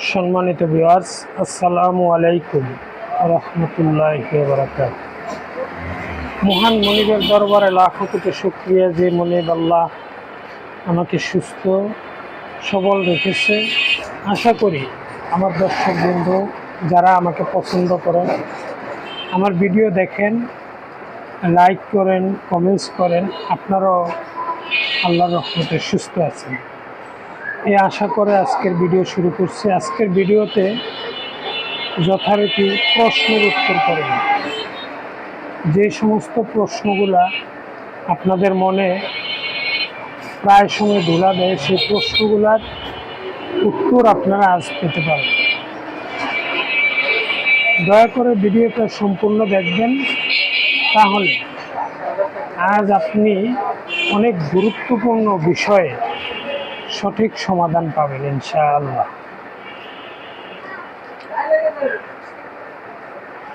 সম্মানিত ভিউয়ার্স, আসসালামু আলাইকুম রহমতুল্লাহি ওয়া বারাকাতুহু। মহান মনিবের দরবারে লাখো কোটি শুকরিয়া যে মনিব আল্লাহ আমাকে সুস্থ সবল রেখেছে। আশা করি আমার দর্শকবৃন্দ যারা আমাকে পছন্দ করেন, আমার ভিডিও দেখেন, লাইক করেন, কমেন্টস করেন, আপনারাও আল্লাহর রহমতে সুস্থ আছেন এই আশা করে আজকের ভিডিও শুরু করছি। আজকের ভিডিওতে যথারীতি প্রশ্নের উত্তর করব। যে সমস্ত প্রশ্নগুলা আপনাদের মনে প্রায় সময় ধোলা দেয়, সেই প্রশ্নগুলার উত্তর আপনারা আজ পেতে পারেন। দয়া করে ভিডিওটা সম্পূর্ণ দেখবেন, তাহলে আজ আপনি অনেক গুরুত্বপূর্ণ বিষয়ে সঠিক সমাধান পাবেন ইনশাআল্লাহ।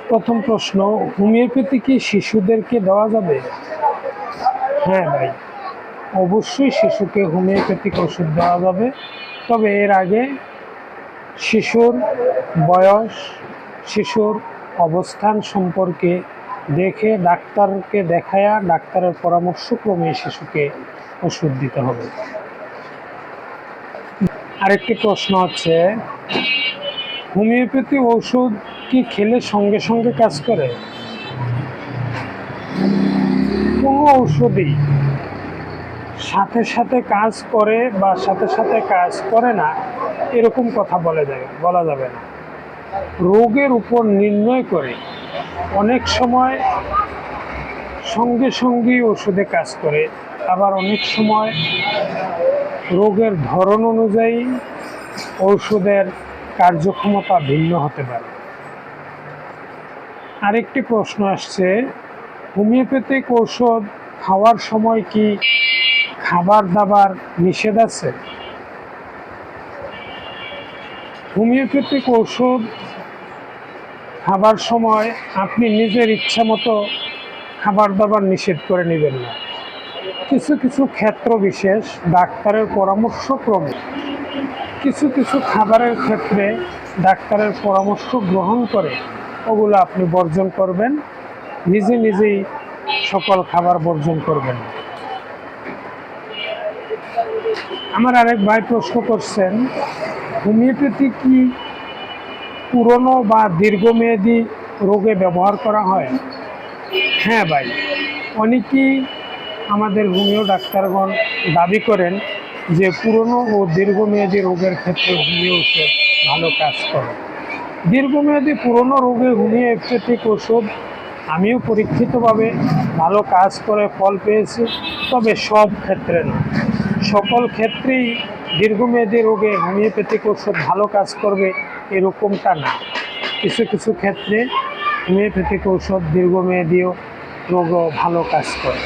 প্রথম প্রশ্ন, হোমিওপ্যাথি কি শিশুদেরকে দেওয়া যাবে? হ্যাঁ ভাই, অবশ্যই শিশুকে হোমিওপ্যাথিক ওষুধ দেওয়া যাবে, তবে এর আগে শিশুর বয়স, শিশুর অবস্থান সম্পর্কে দেখে ডাক্তারকে দেখায়া ডাক্তারের পরামর্শক্রমে শিশুকে ওষুধ দিতে হবে। আরেকটি প্রশ্ন হচ্ছে, হোমিওপ্যাথি ওষুধ কি খেলে সঙ্গে সঙ্গে কাজ করে? কোনো ওষুধই সাথে সাথে কাজ করে বা সাথে সাথে কাজ করে না এরকম কথা বলা যাবে না। রোগের উপর নির্ণয় করে অনেক সময় সঙ্গে সঙ্গেই ওষুধে কাজ করে, আবার অনেক সময় রোগের ধরন অনুযায়ী ঔষধের কার্যক্ষমতা ভিন্ন হতে পারে। আরেকটি প্রশ্ন আসছে, হোমিওপ্যাথিক ঔষধ খাওয়ার সময় কি খাবার দাবার নিষেধ আছে? হোমিওপ্যাথিক ঔষধ খাবার সময় আপনি নিজের ইচ্ছা মতো খাবার দাবার নিষেধ করে নেবেন না। কিছু কিছু ক্ষেত্র বিশেষ ডাক্তারের পরামর্শক্রমে কিছু কিছু খাবারের ক্ষেত্রে ডাক্তারের পরামর্শ গ্রহণ করে ওগুলো আপনি বর্জন করবেন, নিজেই সকল খাবার বর্জন করবেন। আমার আরেক ভাই প্রশ্ন করছেন, হোমিওপ্যাথি কি পুরনো বা দীর্ঘমেয়াদী রোগে ব্যবহার করা হয়? হ্যাঁ ভাই, অনেকেই আমাদের হোমিও ডাক্তারগণ দাবি করেন যে পুরনো ও দীর্ঘমেয়াদী রোগের ক্ষেত্রে হোমিও ওষুধ ভালো কাজ করে। দীর্ঘমেয়াদী পুরনো রোগে হোমিওপ্যাথিক ওষুধ আমিও পরীক্ষিতভাবে ভালো কাজ করে ফল পেয়েছি, তবে সব ক্ষেত্রে না। সকল ক্ষেত্রেই দীর্ঘমেয়াদী রোগে হোমিওপ্যাথিক ওষুধ ভালো কাজ করবে এরকমটা না। কিছু কিছু ক্ষেত্রে হোমিওপ্যাথিক ঔষধ দীর্ঘমেয়াদীও রোগও ভালো কাজ করে।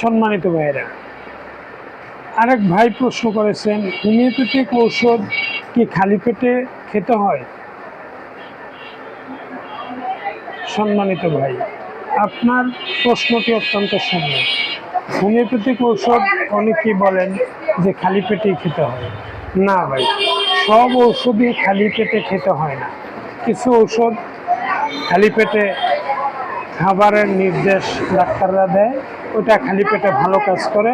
সম্মানিত ভাইয়েরা, আরেক ভাই প্রশ্ন করেছেন, হোমিওপ্যাথিক ঔষধ কি খালি পেটে খেতে হয়? সম্মানিত ভাই, আপনার প্রশ্নটি অত্যন্ত সুন্দর। হোমিওপ্যাথিক ঔষধ অনেকেই বলেন যে খালি পেটেই খেতে হয়। না ভাই, সব ঔষধই খালি পেটে খেতে হয় না। কিছু ঔষধ খালি পেটে খাবারের নির্দেশ ডাক্তাররা দেয়, ওটা খালি পেটে ভালো কাজ করে,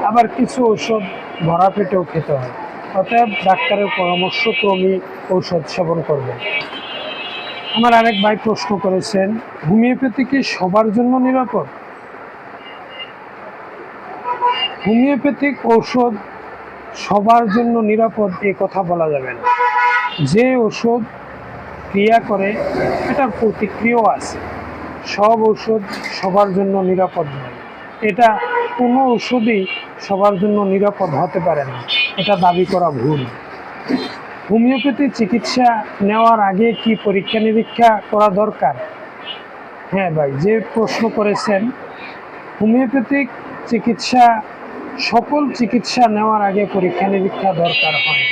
আবার কিছু ঔষধ ভরা পেটেও খেতে হয়। অতএব ডাক্তারের পরামর্শক্রমে ঔষধ সেবন করবেন। আমার আরেক ভাই প্রশ্ন করেছেন, হোমিওপ্যাথি কি সবার জন্য নিরাপদ? হোমিওপ্যাথিক ঔষধ সবার জন্য নিরাপদ এ কথা বলা যাবে না। যে ওষুধ ক্রিয়া করে এটার প্রতিক্রিয়াও আছে। সব ওষুধ সবার জন্য নিরাপদ নয়। এটা কোনো ওষুধই সবার জন্য নিরাপদ হতে পারে না, এটা দাবি করা ভুল। হোমিওপ্যাথি চিকিৎসা নেওয়ার আগে কি পরীক্ষা নিরীক্ষা করা দরকার? হ্যাঁ ভাই, যে প্রশ্ন করেছেন, হোমিওপ্যাথিক চিকিৎসা সকল চিকিৎসা নেওয়ার আগে পরীক্ষা নিরীক্ষা দরকার হয়।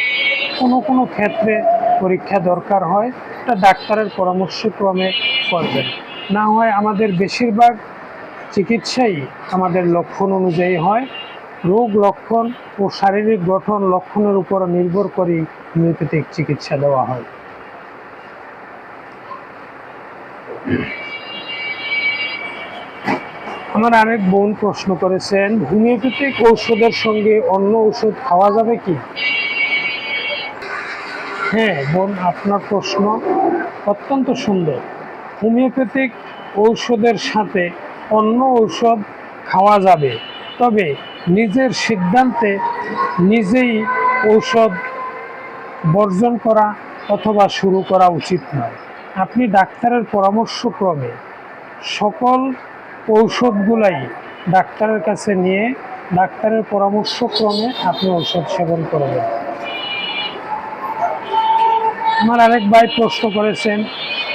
কোনো ক্ষেত্রে পরীক্ষা দরকার হয়, এটা ডাক্তারের পরামর্শক্রমে করবেন। না হয় আমাদের বেশিরভাগ চিকিৎসাই আমাদের লক্ষণ অনুযায়ী হয়, রোগ লক্ষণ ও শারীরিক গঠন লক্ষণের উপর নির্ভর করে হোমিওপ্যাথিক চিকিৎসা দেওয়া হয়। আমার আরেক বোন প্রশ্ন করেছেন, হোমিওপ্যাথিক ঔষধের সঙ্গে অন্য ওষুধ খাওয়া যাবে কি? হ্যাঁ বোন, আপনার প্রশ্ন অত্যন্ত সুন্দর। হোমিওপ্যাথিক ঔষধের সাথে অন্য ঔষধ খাওয়া যাবে, তবে নিজের সিদ্ধান্তে নিজেই ঔষধ বর্জন করা অথবা শুরু করা উচিত নয়। আপনি ডাক্তারের পরামর্শক্রমে সকল ঔষধগুলাই ডাক্তারের কাছে নিয়ে ডাক্তারের পরামর্শক্রমে আপনি ঔষধ সেবন করবেন। আমার আরেক ভাই প্রশ্ন করেছেন,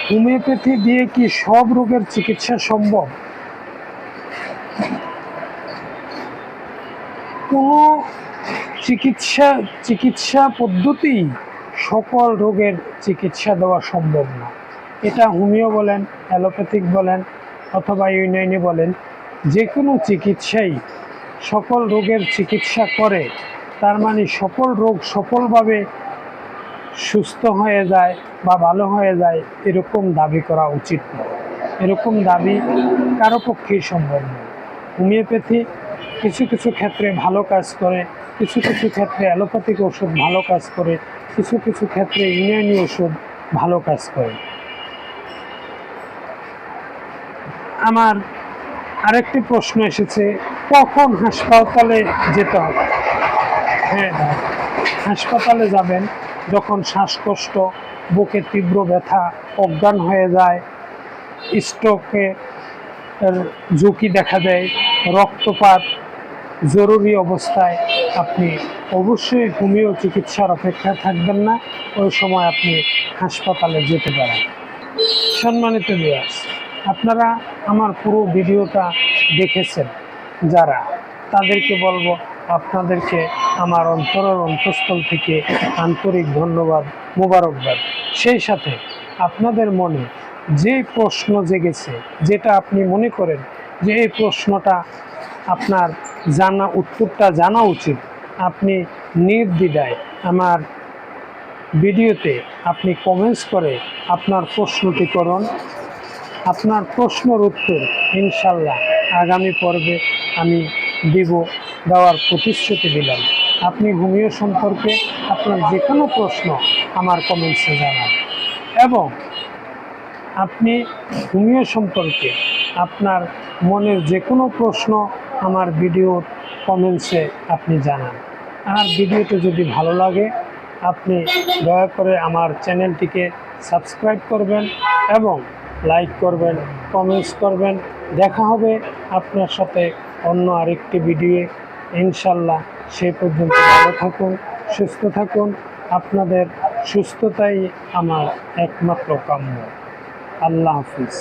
হোমিওপ্যাথি দিয়ে কি সব রোগের চিকিৎসা সম্ভব? কোনো চিকিৎসা পদ্ধতি সকল রোগের চিকিৎসা দেওয়া সম্ভব না। এটা হোমিও বলেন, অ্যালোপ্যাথিক বলেন অথবা ইউনানি বলেন, যে কোনো চিকিৎসাই সকল রোগের চিকিৎসা করে তার মানে সকল রোগ সফলভাবে সুস্থ হয়ে যায় বা ভালো হয়ে যায় এরকম দাবি করা উচিত নয়। এরকম দাবি কারো পক্ষেই সম্ভব নয়। হোমিওপ্যাথি কিছু কিছু ক্ষেত্রে ভালো কাজ করে, কিছু কিছু ক্ষেত্রে অ্যালোপ্যাথিক ওষুধ ভালো কাজ করে, কিছু কিছু ক্ষেত্রে ইউনানি ওষুধ ভালো কাজ করে। আমার আরেকটি প্রশ্ন এসেছে, কখন হাসপাতালে যেতে হবে? হ্যাঁ, হাসপাতালে যাবেন যখন শ্বাসকষ্ট, বুকে তীব্র ব্যথা, অজ্ঞান হয়ে যায়, স্ট্রোকে ঝুঁকি দেখা দেয়, রক্তপাত, জরুরি অবস্থায় আপনি অবশ্যই হোমিও চিকিৎসার অপেক্ষায় থাকবেন না, ওই সময় আপনি হাসপাতালে যেতে পারেন। সম্মানিত ভিউয়ার্স, আপনারা আমার পুরো ভিডিওটা দেখেছেন যারা, তাদেরকে বলবো আপনাদেরকে আমার অন্তরের অন্তঃস্থল থেকে আন্তরিক ধন্যবাদ, মোবারকবাদ। সেই সাথে আপনাদের মনে যে প্রশ্ন জেগেছে, যেটা আপনি মনে করেন যে এই প্রশ্নটা আপনার উত্তরটা জানা উচিত, আপনি নির্দ্বিধায় আমার ভিডিওতে আপনি কমেন্টস করে আপনার প্রশ্নটি করুন। আপনার প্রশ্নের উত্তর ইনশাল্লাহ আগামী পর্বে আমি দেওয়ার প্রতিশ্রুতি দিলাম। আপনি হোমিও সম্পর্কে আপনার যে কোনো প্রশ্ন আমার কমেন্টসে জানান, এবং আপনি হোমিও সম্পর্কে আপনার মনের যে কোনো প্রশ্ন আমার ভিডিওর কমেন্টসে আপনি জানান। আর ভিডিওটি যদি ভালো লাগে আপনি দয়া করে আমার চ্যানেলটিকে সাবস্ক্রাইব করবেন এবং লাইক করবেন, কমেন্টস করবেন। দেখা হবে আপনার সাথে অন্য আরেকটি ভিডিও ইনশাল্লাহ। সেই পর্যন্ত ভালো থাকুন, সুস্থ থাকুন। আপনাদের সুস্থতাই আমার একমাত্র কাম্য। আল্লাহ হাফিজ।